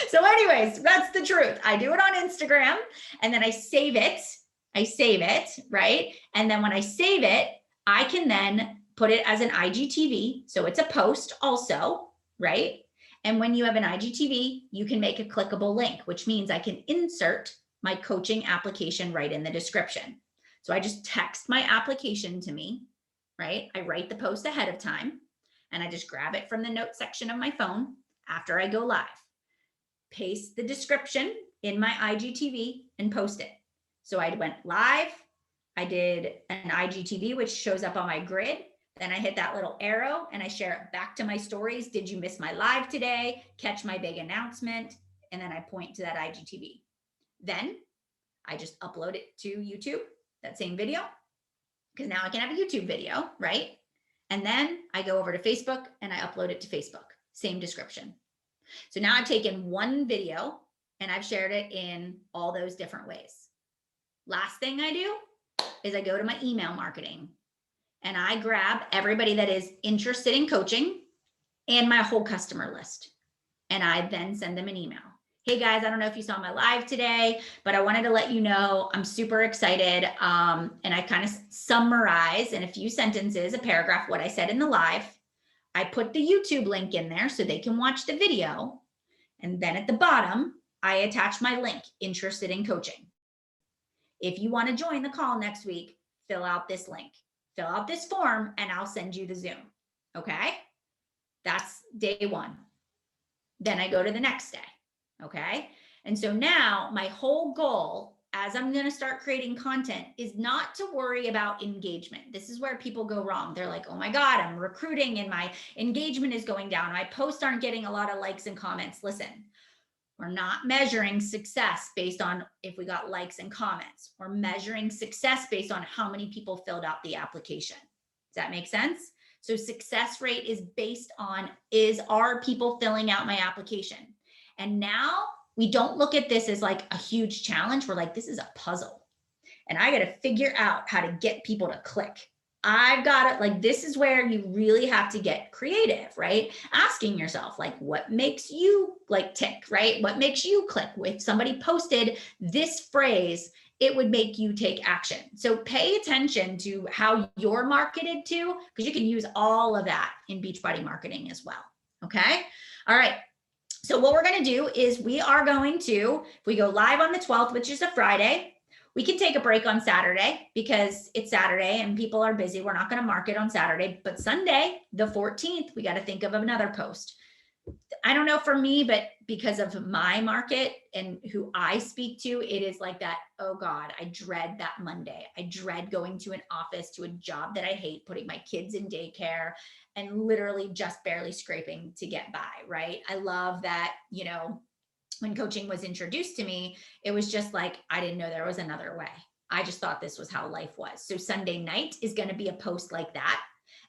So anyways, that's the truth. I do it on Instagram and then I save it, right? And then when I save it, I can then put it as an IGTV. So it's a post also, right? And when you have an IGTV, you can make a clickable link, which means I can insert my coaching application right in the description. So I just text my application to me, right? I write the post ahead of time and I just grab it from the notes section of my phone after I go live, paste the description in my IGTV and post it. So I went live, I did an IGTV, which shows up on my grid. Then I hit that little arrow and I share it back to my stories. Did you miss my live today? Catch my big announcement. And then I point to that IGTV. Then I just upload it to YouTube, that same video, because now I can have a YouTube video, right? And then I go over to Facebook and I upload it to Facebook, same description. So now I've taken one video and I've shared it in all those different ways. Last thing I do is I go to my email marketing and I grab everybody that is interested in coaching and my whole customer list. And I then send them an email. Hey guys, I don't know if you saw my live today, but I wanted to let you know I'm super excited. And I kind of summarize in a few sentences, a paragraph, what I said in the live. I put the YouTube link in there so they can watch the video. And then at the bottom, I attach my link, interested in coaching. If you want to join the call next week, fill out this link, fill out this form, and I'll send you the Zoom. Okay. That's day one. Then I go to the next day. Okay. And so now my whole goal as I'm going to start creating content is not to worry about engagement. This is where people go wrong. They're like, oh my God, I'm recruiting and my engagement is going down. My posts aren't getting a lot of likes and comments. Listen, we're not measuring success based on if we got likes and comments. We're measuring success based on how many people filled out the application. Does that make sense? So success rate is based on, are people filling out my application? And now we don't look at this as like a huge challenge. We're like, this is a puzzle. And I got to figure out how to get people to click. I've got it. Like, this is where you really have to get creative, right? Asking yourself, like, what makes you like tick, right? What makes you click? If somebody posted this phrase, it would make you take action. So pay attention to how you're marketed to, because you can use all of that in Beachbody marketing as well. Okay. All right. So what we're going to do is we are going to, if we go live on the 12th, which is a Friday, we can take a break on Saturday because it's Saturday and people are busy. We're not going to market on Saturday, but Sunday, the 14th, we got to think of another post. I don't know for me, but because of my market and who I speak to, it is like that. Oh God, I dread that Monday. I dread going to an office, to a job that I hate, putting my kids in daycare and literally just barely scraping to get by, right? I love that, you know, when coaching was introduced to me, it was just like, I didn't know there was another way. I just thought this was how life was. So Sunday night is going to be a post like that.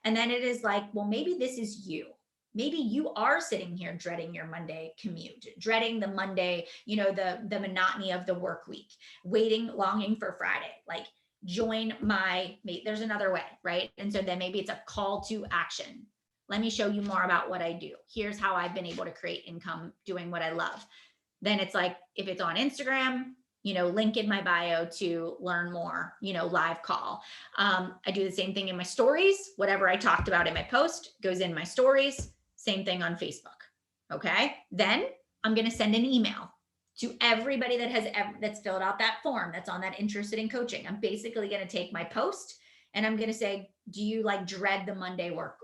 And then it is like, well, maybe this is you. Maybe you are sitting here dreading your Monday commute, dreading the Monday, you know, the monotony of the work week, longing for Friday. Like, join there's another way, right? And so then maybe it's a call to action. Let me show you more about what I do. Here's how I've been able to create income doing what I love. Then it's like, if it's on Instagram, you know, link in my bio to learn more, you know, live call. I do the same thing in my stories. Whatever I talked about in my post goes in my stories. Same thing on Facebook. Okay. Then I'm going to send an email. to everybody that's filled out that form, that's on that interested in coaching. I'm basically going to take my post and I'm going to say, do you like dread the Monday work,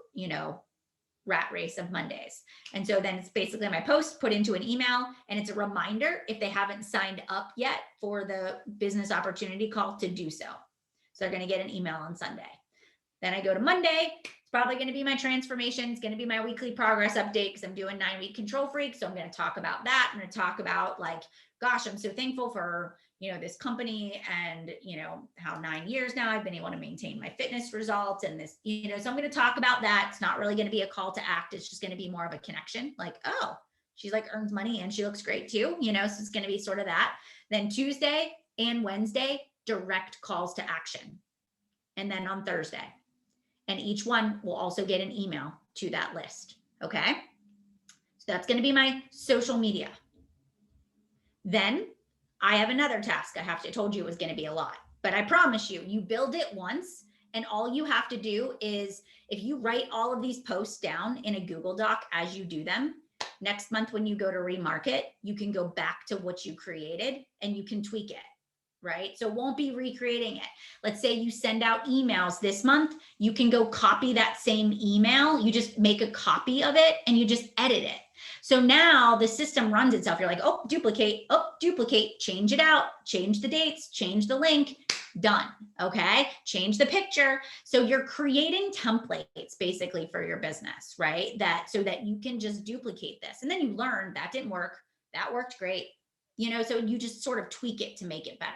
rat race of Mondays? And so then it's basically my post put into an email, and it's a reminder if they haven't signed up yet for the business opportunity call to do so. So they're going to get an email on Sunday. Then I go to Monday. It's probably going to be my transformation. It's going to be my weekly progress update because I'm doing 9-week control freak. So I'm going to talk about that. I'm going to talk about like, gosh, I'm so thankful for, this company and, how 9 years now I've been able to maintain my fitness results and this, so I'm going to talk about that. It's not really going to be a call to act. It's just going to be more of a connection. Like, oh, she's like earns money and she looks great too, so it's going to be sort of that. Then Tuesday and Wednesday, direct calls to action. And then on Thursday. And each one will also get an email to that list. Okay. So that's going to be my social media. Then I have another task I told you it was going to be a lot, but I promise you build it once. And all you have to do is, if you write all of these posts down in a Google Doc as you do them, next month when you go to remarket, you can go back to what you created and you can tweak it. Right? So it won't be recreating it. Let's say you send out emails this month, you can go copy that same email. You just make a copy of it and you just edit it. So now the system runs itself. You're like, oh, duplicate, change it out, change the dates, change the link, done. Okay. Change the picture. So you're creating templates basically for your business, right? So that you can just duplicate this. And then you learn that didn't work. That worked great. So you just sort of tweak it to make it better.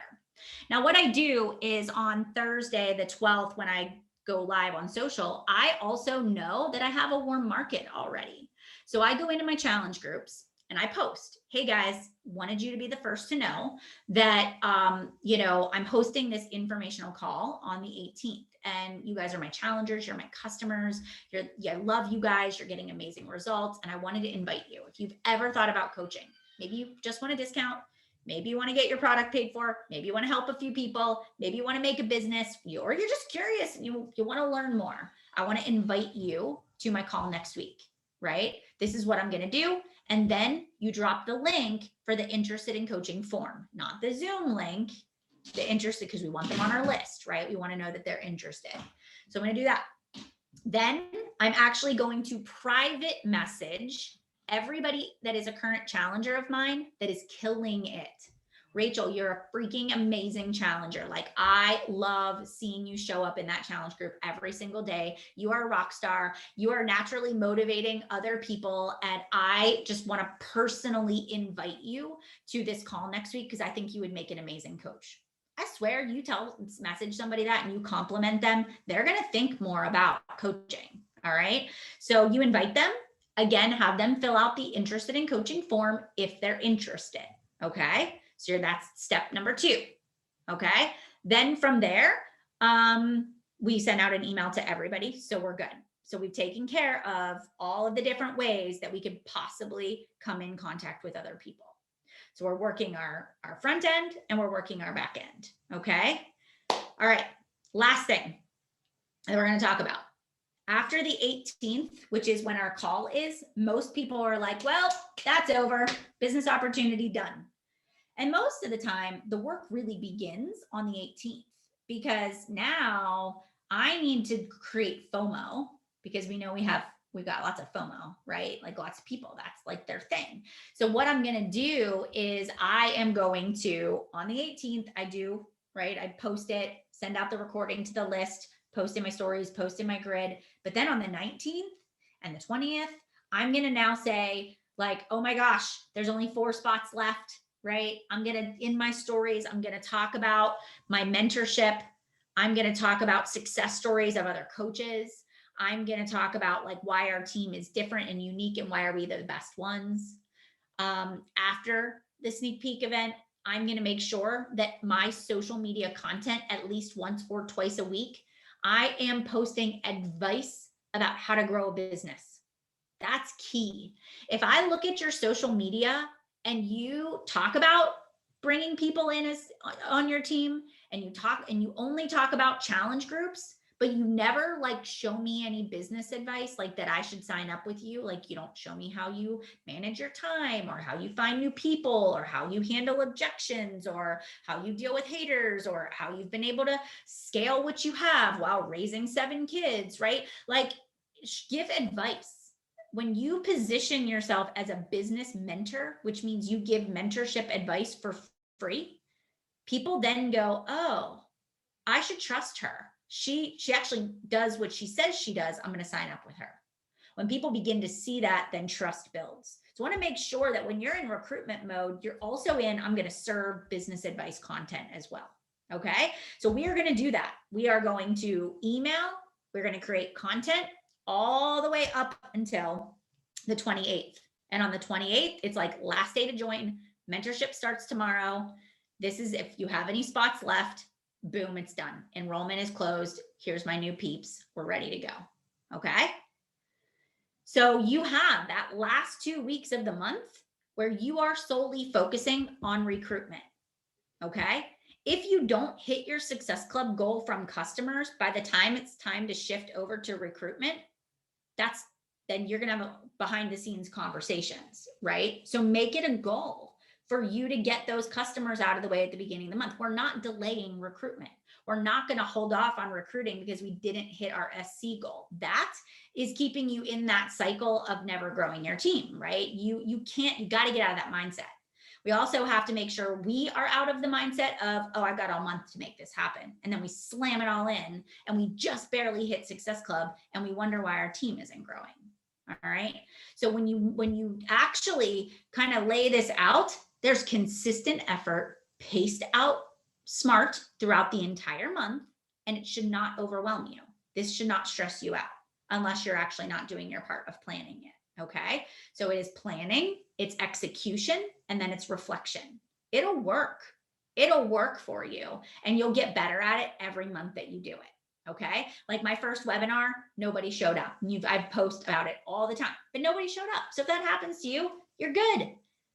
Now, what I do is on Thursday, the 12th, when I go live on social, I also know that I have a warm market already. So I go into my challenge groups and I post, hey guys, wanted you to be the first to know that, I'm hosting this informational call on the 18th. And you guys are my challengers. You're my customers. I love you guys. You're getting amazing results. And I wanted to invite you. If you've ever thought about coaching, maybe you just want a discount. Maybe you want to get your product paid for. Maybe you want to help a few people. Maybe you want to make a business, or you're just curious and you want to learn more. I want to invite you to my call next week, right? This is what I'm going to do. And then you drop the link for the interested in coaching form, not the Zoom link, the interested, because we want them on our list, right? We want to know that they're interested. So I'm going to do that. Then I'm actually going to private message everybody that is a current challenger of mine that is killing it. Rachel, you're a freaking amazing challenger. Like, I love seeing you show up in that challenge group every single day. You are a rock star. You are naturally motivating other people. And I just want to personally invite you to this call next week because I think you would make an amazing coach. I swear, you message somebody that and you compliment them, they're going to think more about coaching. All right. So you invite them. Again, have them fill out the interested in coaching form if they're interested. Okay. So that's step number 2. Okay. Then from there, we send out an email to everybody. So we're good. So we've taken care of all of the different ways that we could possibly come in contact with other people. So we're working our front end and we're working our back end. Okay. All right. Last thing that we're going to talk about. After the 18th, which is when our call is, most people are like, well, that's over. Business opportunity done. And most of the time, the work really begins on the 18th because now I need to create FOMO because we know we've got lots of FOMO, right? Like lots of people, that's like their thing. So what I'm going to do is I am going to, on the 18th, I post it, send out the recording to the list, post in my stories, post in my grid. But then on the 19th and the 20th, I'm going to now say like, oh my gosh, there's only 4 spots left, right? In my stories, I'm going to talk about my mentorship. I'm going to talk about success stories of other coaches. I'm going to talk about like why our team is different and unique and why are we the best ones. After the sneak peek event, I'm going to make sure that my social media content at least once or twice a week, I am posting advice about how to grow a business. That's key. If I look at your social media and you talk about bringing people in on your team and you only talk about challenge groups, but you never like show me any business advice like that I should sign up with you. Like you don't show me how you manage your time or how you find new people or how you handle objections or how you deal with haters or how you've been able to scale what you have while raising 7 kids, right? Like give advice. When you position yourself as a business mentor, which means you give mentorship advice for free, people then go, oh, I should trust her. She actually does what she says she does. I'm going to sign up with her. When people begin to see that, then trust builds. So I want to make sure that when you're in recruitment mode, you're also in, I'm going to serve business advice content as well. Okay. So we are going to do that. We are going to email. We're going to create content all the way up until the 28th. And on the 28th, it's like last day to join. Mentorship starts tomorrow. This is if you have any spots left. Boom, it's done. Enrollment is closed. Here's my new peeps. We're ready to go. Okay. So you have that last 2 weeks of the month where you are solely focusing on recruitment. Okay. If you don't hit your Success Club goal from customers by the time it's time to shift over to recruitment, then you're going to have behind the scenes conversations, right? So make it a goal for you to get those customers out of the way at the beginning of the month. We're not delaying recruitment. We're not going to hold off on recruiting because we didn't hit our SC goal. That is keeping you in that cycle of never growing your team, right? You got to get out of that mindset. We also have to make sure we are out of the mindset of, oh, I've got all month to make this happen. And then we slam it all in and we just barely hit Success Club and we wonder why our team isn't growing. All right. So when you actually kind of lay this out, there's consistent effort paced out smart throughout the entire month, and it should not overwhelm you. This should not stress you out unless you're actually not doing your part of planning it. Okay. So it is planning, it's execution, and then it's reflection. It'll work. It'll work for you, and you'll get better at it every month that you do it. Okay. Like my first webinar, nobody showed up. I've posted about it all the time, but nobody showed up. So if that happens to you, you're good.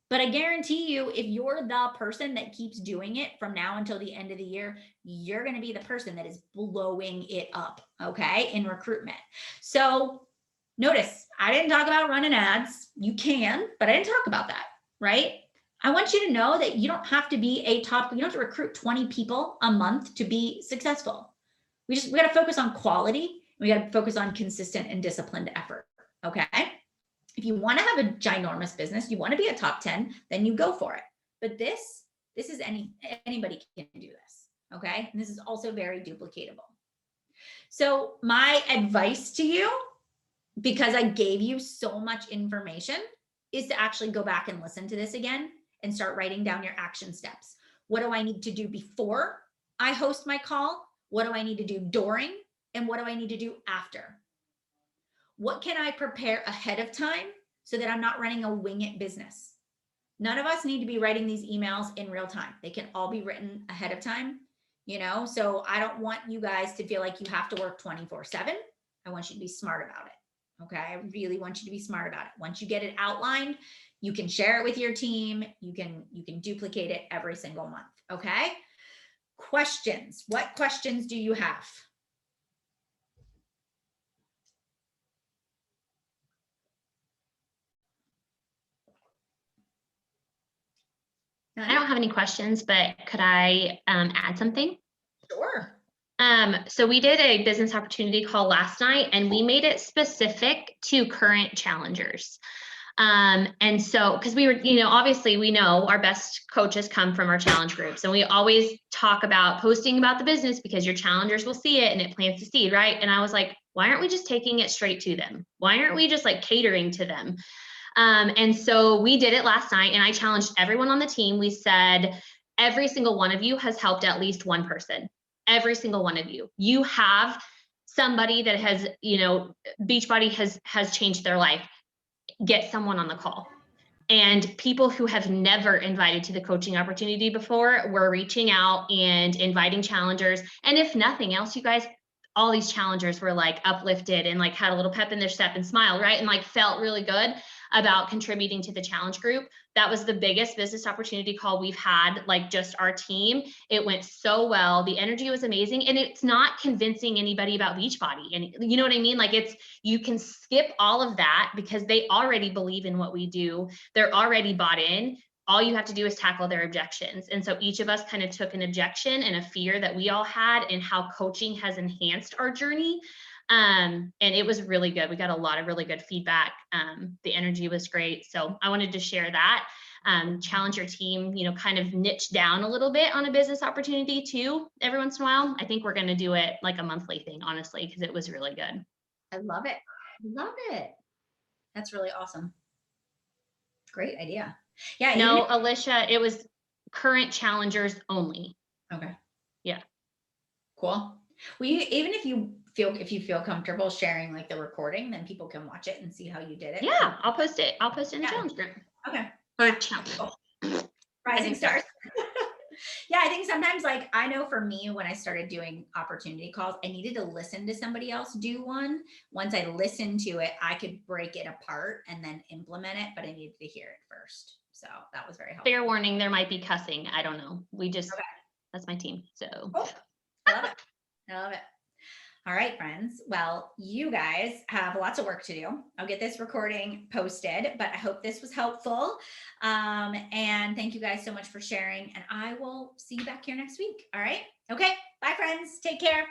But I guarantee you, if you're the person that keeps doing it from now until the end of the year, you're going to be the person that is blowing it up. Okay. In recruitment. So notice I didn't talk about running ads. You can, but I didn't talk about that. Right. I want you to know that you don't have to be you don't have to recruit 20 people a month to be successful. We got to focus on quality. We got to focus on consistent and disciplined effort. Okay. If you want to have a ginormous business, you want to be a top 10, then you go for it. But this is anybody can do this. Okay. And this is also very duplicatable. So my advice to you, because I gave you so much information, is to actually go back and listen to this again and start writing down your action steps. What do I need to do before I host my call? What do I need to do during? And what do I need to do after? What can I prepare ahead of time so that I'm not running a wing it business? None of us need to be writing these emails in real time. They can all be written ahead of time, so I don't want you guys to feel like you have to work 24/7. I want you to be smart about it. Okay. I really want you to be smart about it. Once you get it outlined, you can share it with your team. You can duplicate it every single month. Okay. Questions. What questions do you have? I don't have any questions, but could I add something? Sure. So we did a business opportunity call last night, and we made it specific to current challengers. And so, because we were, obviously we know our best coaches come from our challenge groups, and we always talk about posting about the business because your challengers will see it and it plants the seed, right? And I was like, why aren't we just taking it straight to them? Why aren't we just like catering to them? And so we did it last night, and I challenged everyone on the team. We said, every single one of you has helped at least one person. Every single one of you. You have somebody that has, Beachbody has changed their life. Get someone on the call. And people who have never invited to the coaching opportunity before, we're reaching out and inviting challengers. And if nothing else, you guys, all these challengers were like uplifted and like had a little pep in their step and smiled, right? And like felt really good about contributing to the challenge group. That was the biggest business opportunity call we've had, like just our team. It went so well. The energy was amazing. And it's not convincing anybody about Beachbody. And you know what I mean? Like you can skip all of that because they already believe in what we do. They're already bought in. All you have to do is tackle their objections. And so each of us kind of took an objection and a fear that we all had and how coaching has enhanced our journey. And it was really good. We got a lot of really good feedback. The energy was great. So I wanted to share that. Challenge your team, kind of niche down a little bit on a business opportunity too, every once in a while. I think we're going to do it like a monthly thing, honestly, because it was really good. I love it. Love it. That's really awesome. Great idea. Yeah. No, Alicia, it was current challengers only. Okay. Yeah. Cool. Well, even if you feel comfortable sharing like the recording, then people can watch it and see how you did it. Yeah, I'll post it. I'll post it in the challenge group. Okay. Or challenge. Rising stars. Yeah, I think sometimes, like, I know for me, when I started doing opportunity calls, I needed to listen to somebody else do one. Once I listened to it, I could break it apart and then implement it, but I needed to hear it first. So that was very helpful. Fair warning, there might be cussing. I don't know. That's my team. So cool. I love it. I love it. All right, friends. Well, you guys have lots of work to do. I'll get this recording posted, but I hope this was helpful. And thank you guys so much for sharing. And I will see you back here next week. All right. Okay. Bye, friends. Take care.